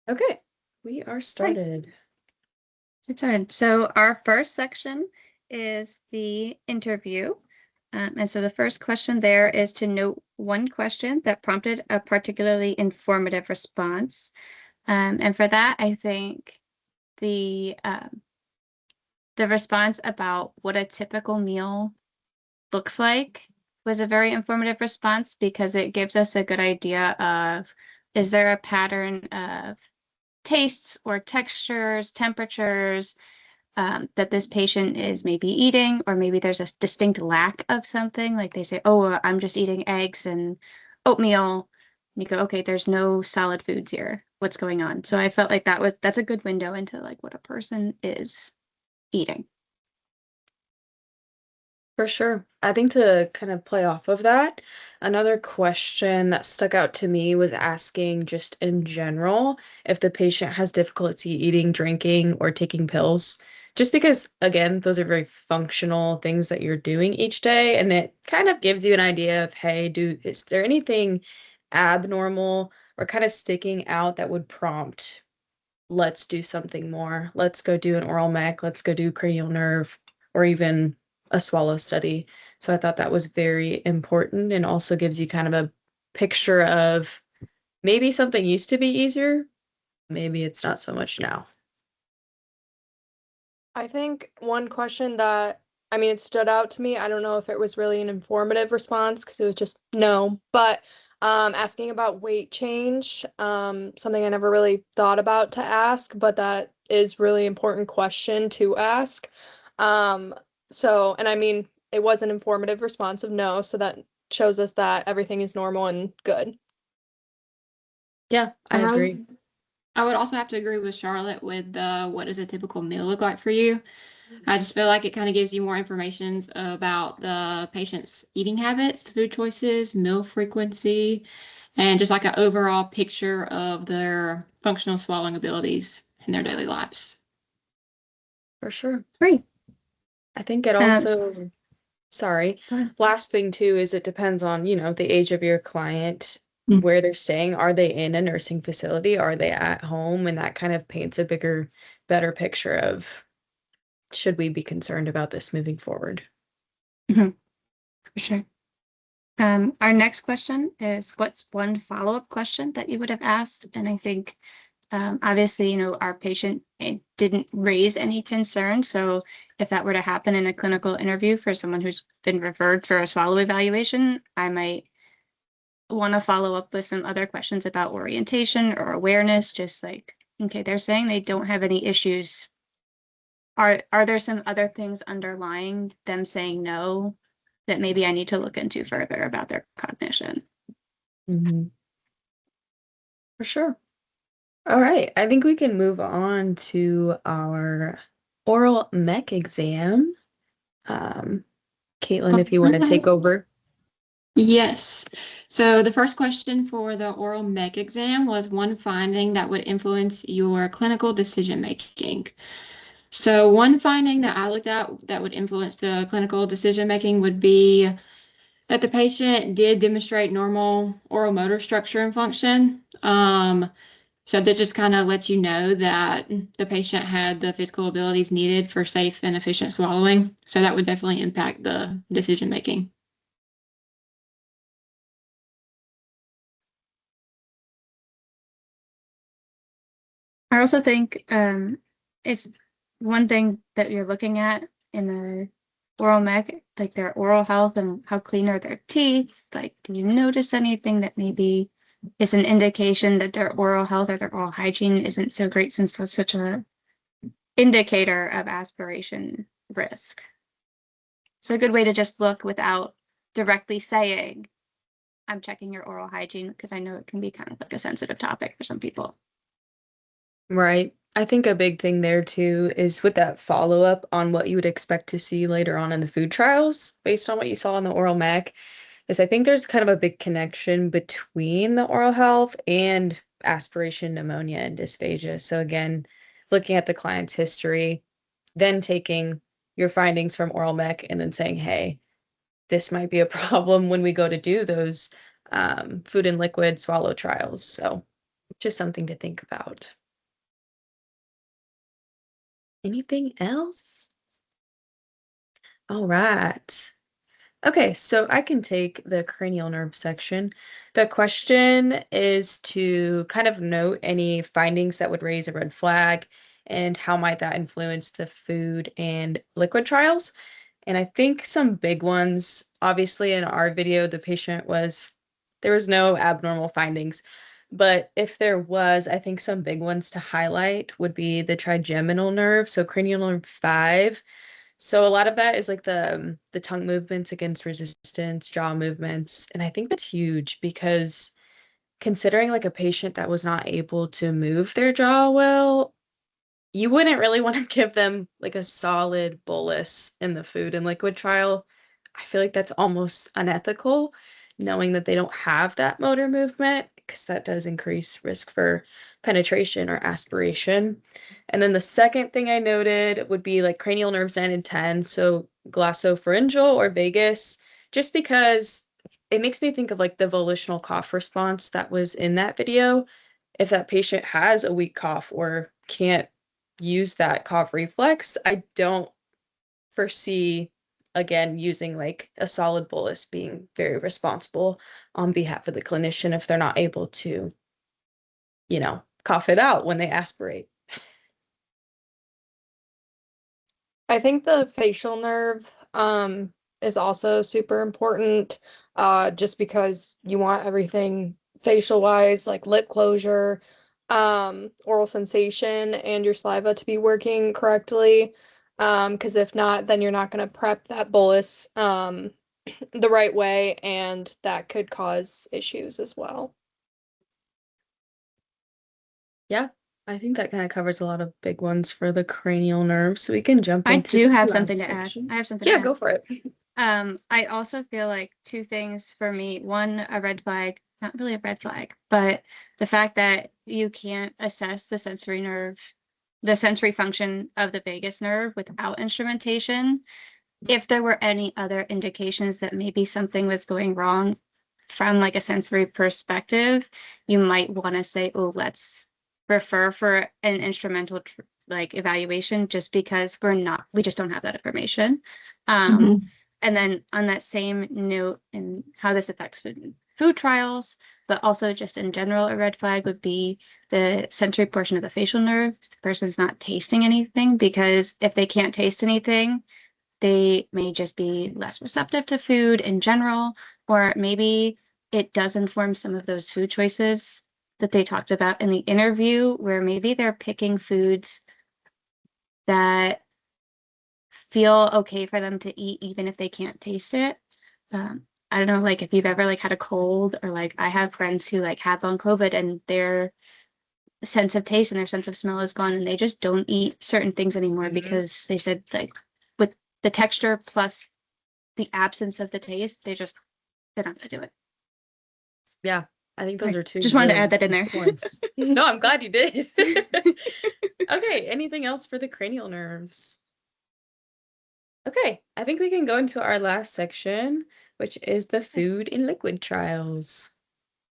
Okay, we are Right. started. So our first section is the interview. And so the first question there is to note one question that prompted a particularly informative response. And for that, I think the um, the response about what a typical meal looks like was a very informative response because it gives us a good idea of, is there a pattern of tastes or textures, temperatures that this patient is maybe eating, or maybe there's a distinct lack of something. Like they say, oh, I'm just eating eggs and oatmeal. And you go, okay, there's no solid foods here. What's going on? So I felt like that's a good window into like what a person is eating. For sure. I think to kind of play off of that, another question that stuck out to me was asking just in general if the patient has difficulty eating, drinking, or taking pills. Just because, again, those are very functional things that you're doing each day, and it kind of gives you an idea of, hey, is there anything abnormal or kind of sticking out that would prompt, let's do something more. Let's go do an oral mech, let's go do cranial nerve, or even a swallow study. So I thought that was very important and also gives you kind of a picture of maybe something used to be easier, maybe it's not so much now. I think one question that, I mean, it stood out to me. I don't know if it was really an informative response because it was just no, but asking about weight change, something I never really thought about to ask, but that is really important question to ask. Um, and I mean, it was an informative response of no, so that shows us that everything is normal and good. Yeah, I I agree. would, I would also have to agree with Charlotte with the what does a typical meal look like for you? I just feel like it kind of gives you more information about the patient's eating habits, food choices, meal frequency, and just like an overall picture of their functional swallowing abilities in their daily lives. For sure. Great. I think it Um, also, sorry, go ahead. last thing too is it depends on, the age of your client, Mm. where they're staying. Are they in a nursing facility? Are they at home? And that kind of paints a better picture of should we be concerned about this moving forward? Mhm, for sure. Our next question is, what's one follow-up question that you would have asked? And I think obviously, our patient didn't raise any concern. So if that were to happen in a clinical interview for someone who's been referred for a swallow evaluation, I might want to follow up with some other questions about orientation or awareness, just like, okay, they're saying they don't have any issues. Are there some other things underlying them saying no that maybe I need to look into further about their cognition? Hmm. For sure. All right. I think we can move on to our oral mech exam. Um, Caitlin, if you want to take over. Yes. So the first question for the oral mech exam was one finding that would influence your clinical decision making. So one finding that I looked at that would influence the clinical decision making would be that the patient did demonstrate normal oral motor structure and function. So that just kind of lets you know that the patient had the physical abilities needed for safe and efficient swallowing. So that would definitely impact the decision making. I also think it's one thing that you're looking at in the oral mech, like their oral health and how clean are their teeth. Like, do you notice anything that maybe is an indication that their oral health or their oral hygiene isn't so great, since that's such a indicator of aspiration risk? So a good way to just look without directly saying, I'm checking your oral hygiene, because I know it can be kind of like a sensitive topic for some people. Right. I think a big thing there too is with that follow-up on what you would expect to see later on in the food trials based on what you saw in the oral mech, is I think there's kind of a big connection between the oral health and aspiration pneumonia and dysphagia. So again, looking at the client's history, then taking your findings from oral mech and then saying, hey, this might be a problem when we go to do those food and liquid swallow trials. So Just something to think about. Anything else? All right. Okay, so I can take the cranial nerve section. The question is to kind of note any findings that would raise a red flag and how might that influence the food and liquid trials. And I think some big ones, obviously in our video, there was no abnormal findings. But if there was, I think some big ones to highlight would be the trigeminal nerve, so cranial nerve 5. So a lot of that is like the tongue movements against resistance, jaw movements, and I think that's huge because considering like a patient that was not able to move their jaw well, you wouldn't really want to give them like a solid bolus in the food and liquid trial. I feel like that's almost unethical, knowing that they don't have that motor movement, because that does increase risk for penetration or aspiration. And then the second thing I noted would be like cranial nerves 9 and 10, so glossopharyngeal or vagus, just because it makes me think of like the volitional cough response that was in that video. If that patient has a weak cough or can't use that cough reflex, I don't foresee again using like a solid bolus being very responsible on behalf of the clinician if they're not able to, cough it out when they aspirate. I think the facial nerve is also super important, just because you want everything facial wise, like lip closure, oral sensation, and your saliva to be working correctly. Because if not, then you're not going to prep that bolus the right way, and that could cause issues as well. Yeah, I think that kind of covers a lot of big ones for the cranial nerves. So we can jump I into do the have last something to add. section. I have something to Yeah, add. go for it. I also feel like two things for me. One, a red flag, not really a red flag, but the fact that you can't assess the sensory function of the vagus nerve without instrumentation. If there were any other indications that maybe something was going wrong from like a sensory perspective, you might want to say, oh, let's refer for an instrumental like evaluation, just because we just don't have that information. And then on that same note, and how this affects food trials, but also just in general, a red flag would be the sensory portion of the facial nerve. The person's not tasting anything, because if they can't taste anything, they may just be less receptive to food in general, or maybe it does inform some of those food choices that they talked about in the interview, where maybe they're picking foods that feel okay for them to eat even if they can't taste it. I don't know, like if you've ever like had a cold, or like I have friends who like have long COVID and their sense of taste and their sense of smell is gone, and they just don't eat certain things anymore because they said like with the texture plus the absence of the taste, they're not gonna do it. Yeah, I think those Right. are two Just wanted to really add that in huge there. points. No, I'm glad you did. Okay, anything else for the cranial nerves? Okay, I think we can go into our last section, which is the food and liquid trials.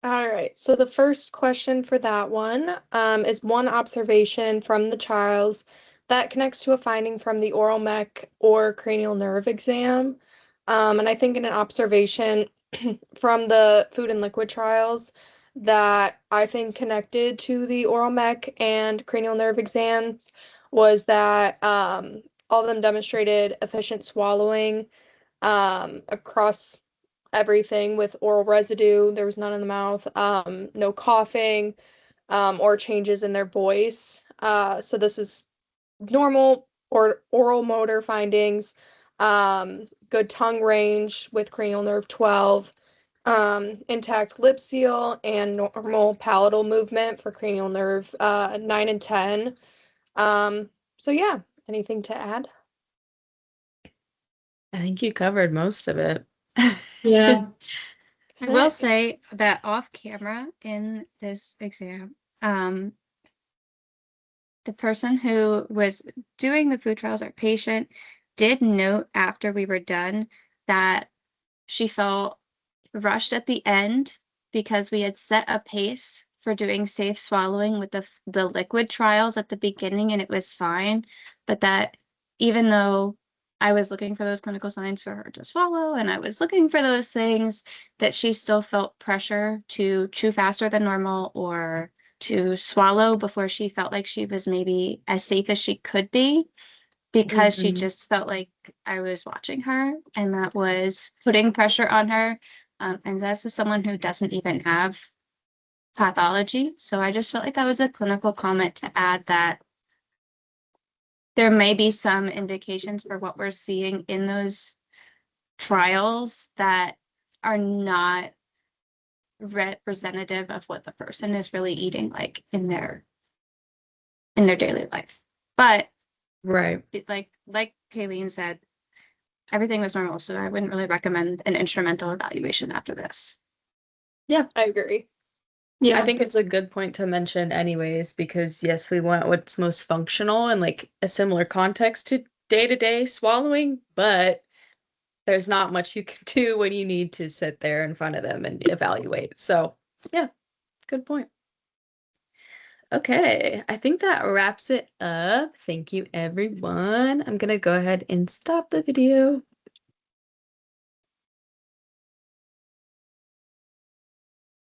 All right, so the first question for that one is one observation from the trials that connects to a finding from the oral mech or cranial nerve exam. And I think in an observation from the food and liquid trials that I think connected to the oral mech and cranial nerve exams was that all of them demonstrated efficient swallowing across everything with oral residue. There was none in the mouth, no coughing, or changes in their voice. So this is normal or oral motor findings, good tongue range with cranial nerve 12, intact lip seal, and normal palatal movement for cranial nerve 9 and 10. So yeah, anything to add? I think you covered most of it. Yeah. I will say that off camera in this exam, the person who was doing the food trials, our patient, did note after we were done that she felt rushed at the end because we had set a pace for doing safe swallowing with the liquid trials at the beginning, and it was fine. But that even though I was looking for those clinical signs for her to swallow, and I was looking for those things, that she still felt pressure to chew faster than normal or to swallow before she felt like she was maybe as safe as she could be, because she Mhm. just felt like I was watching her and that was putting pressure on her. And that's just someone who doesn't even have pathology. So I just felt like that was a clinical comment to add, that there may be some indications for what we're seeing in those trials that are not representative of what the person is really eating like in their daily life. But Right. like Kayleen said, everything was normal, so I wouldn't really recommend an instrumental evaluation after this. I agree. Yeah. I think it's a good point to mention anyways, because yes, we want what's most functional and like a similar context to day-to-day swallowing, but there's not much you can do when you need to sit there in front of them and evaluate. So, yeah, good point. Okay, I think that wraps it up. Thank you, everyone. I'm gonna go ahead and stop the video.